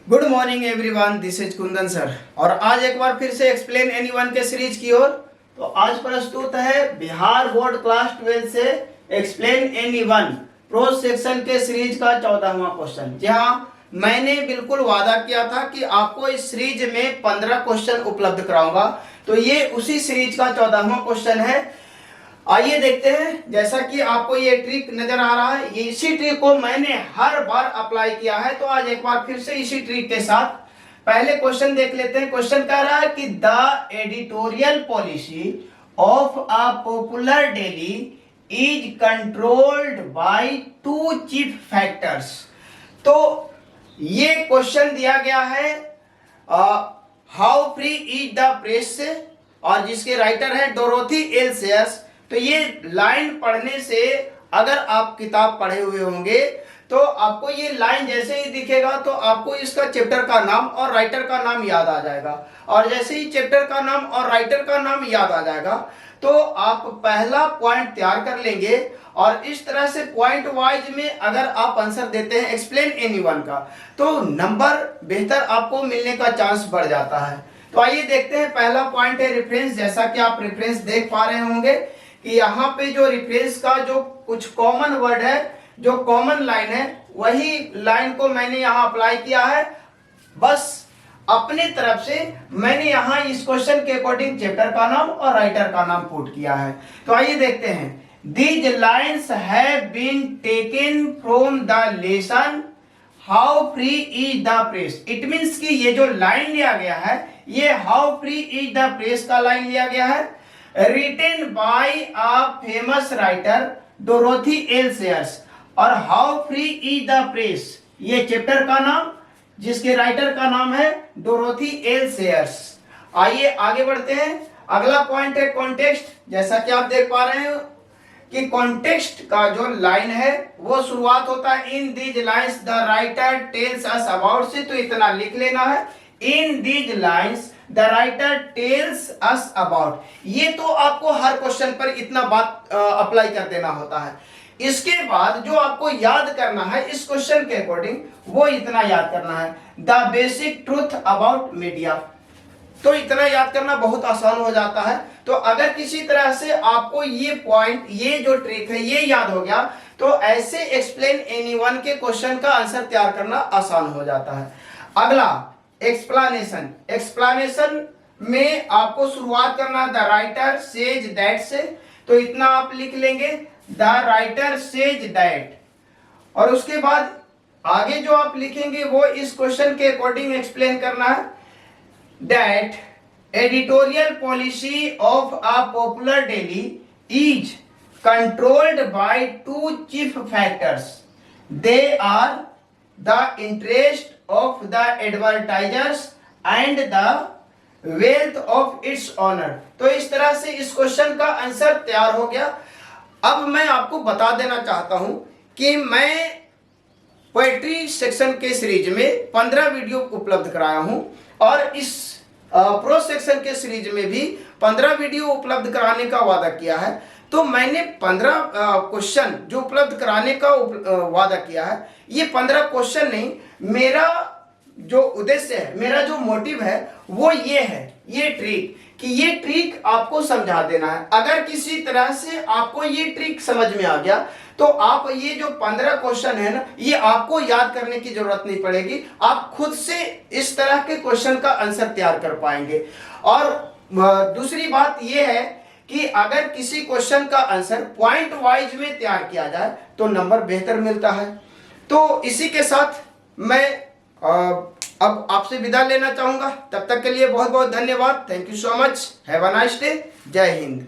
Good morning everyone, this is Kundan sir. और आज एक बार फिर से एक्सप्लेन एनीवन के सीरीज की ओर। तो आज प्रस्तुत है बिहार बोर्ड क्लास 12 से एक्सप्लेन एनीवन प्रोज सेक्शन के सीरीज का 14वां क्वेश्चन। जी हाँ, मैंने बिल्कुल वादा किया था कि आपको इस सीरीज में 15 क्वेश्चन उपलब्ध कराऊंगा। तो ये उसी सीरीज का 14वां क्वेश्चन है। आइए देखते हैं। जैसा कि आपको ये ट्रिक नजर आ रहा है, ये इसी ट्रिक को मैंने हर बार अप्लाई किया है, तो आज एक बार फिर से इसी ट्रिक के साथ पहले क्वेश्चन देख लेते हैं। क्वेश्चन कह रहा है कि the editorial policy of a popular daily is controlled by two chief factors. तो ये क्वेश्चन दिया गया है how free is the press से, और जिसके राइटर है डोरोथी एल सेयर्स। तो ये लाइन पढ़ने से, अगर आप किताब पढ़े हुए होंगे तो आपको ये लाइन जैसे ही दिखेगा तो आपको इसका चैप्टर का नाम और राइटर का नाम याद आ जाएगा। और जैसे ही चैप्टर का नाम और राइटर का नाम याद आ जाएगा तो आप पहला पॉइंट तैयार कर लेंगे। और इस तरह से पॉइंट वाइज में अगर आप आंसर देते हैं एक्सप्लेन एनीवन का, तो नंबर बेहतर आपको मिलने का चांस बढ़ जाता है। तो आइए देखते हैं। पहला पॉइंट है रेफरेंस। जैसा कि आप रेफरेंस देख पा रहे होंगे कि यहाँ पे जो रेफरेंस का जो कुछ कॉमन वर्ड है, जो कॉमन लाइन है, वही लाइन को मैंने यहाँ अप्लाई किया है। बस अपने तरफ से मैंने यहाँ इस क्वेश्चन के अकॉर्डिंग चैप्टर का नाम और राइटर का नाम पुट किया है। तो आइए देखते हैं। These lines have been taken from the lesson how free is the press. It means कि ये जो लाइन लिया गया है, ये how free is the press का लाइन लिया गया है, written by a famous writer Dorothy L Sayers. और how free is the press, ये चैप्टर का नाम, जिसके राइटर का नाम है डोरोथी एल सेयर्स। आइए आगे बढ़ते हैं। अगला पॉइंट है कॉन्टेक्स्ट। जैसा कि आप देख पा रहे हो कि कॉन्टेक्स्ट का जो लाइन है वो शुरुआत होता है in these lines the writer tells us about से। तो इतना लिख लेना है, in these lines the writer tells us about. ये तो आपको हर क्वेश्चन पर इतना बात अप्लाई कर देना होता है। इसके बाद जो आपको याद करना है इस क्वेश्चन के अकॉर्डिंग, वो इतना याद करना है, the basic truth about media. तो इतना याद करना बहुत आसान हो जाता है। तो अगर किसी तरह से आपको ये पॉइंट, ये जो ट्रिक है, ये याद हो गया, तो ऐसे एक्सप्लेन एनीवन के क्वेश्चन का आंसर तैयार करना आसान हो जाता है। अगला एक्सप्लेनेशन। एक्सप्लेनेशन में आपको शुरुआत करना द राइटर सेज दैट से। तो इतना आप लिख लेंगे, द राइटर सेज दैट। और उसके बाद आगे जो आप लिखेंगे वो इस क्वेश्चन के अकॉर्डिंग एक्सप्लेन करना है, that editorial policy of a popular daily is controlled by two chief factors. They are the interest of the advertisers and the wealth of its owner। तो इस तरह से इस क्वेश्चन का आंसर तैयार हो गया। अब मैं आपको बता देना चाहता हूं कि मैं पोएट्री सेक्शन के सीरीज में 15 वीडियो उपलब्ध कराया हूं, और इस प्रो सेक्शन के सीरीज में भी 15 वीडियो उपलब्ध कराने का वादा किया है। तो मैंने 15 क्वेश्चन जो उपलब्ध कराने का वादा किया है, ये 15 क्वेश्चन नहीं, मेरा जो उद्देश्य है, मेरा जो मोटिव है वो ये है, ये ट्रिक, कि ये ट्रिक आपको समझा देना है। अगर किसी तरह से आपको ये ट्रिक समझ में आ गया तो आप ये जो 15 क्वेश्चन है ना, ये आपको याद करने की जरूरत नहीं पड़ेगी। आप खुद से इस तरह के क्वेश्चन का आंसर तैयार कर पाएंगे। और दूसरी बात ये है कि अगर किसी क्वेश्चन का आंसर पॉइंट वाइज में तैयार किया जाए तो नंबर बेहतर मिलता है। तो इसी के साथ मैं अब आपसे विदा लेना चाहूंगा। तब तक के लिए बहुत बहुत धन्यवाद। Thank you so much. Have a nice day. जय हिंद।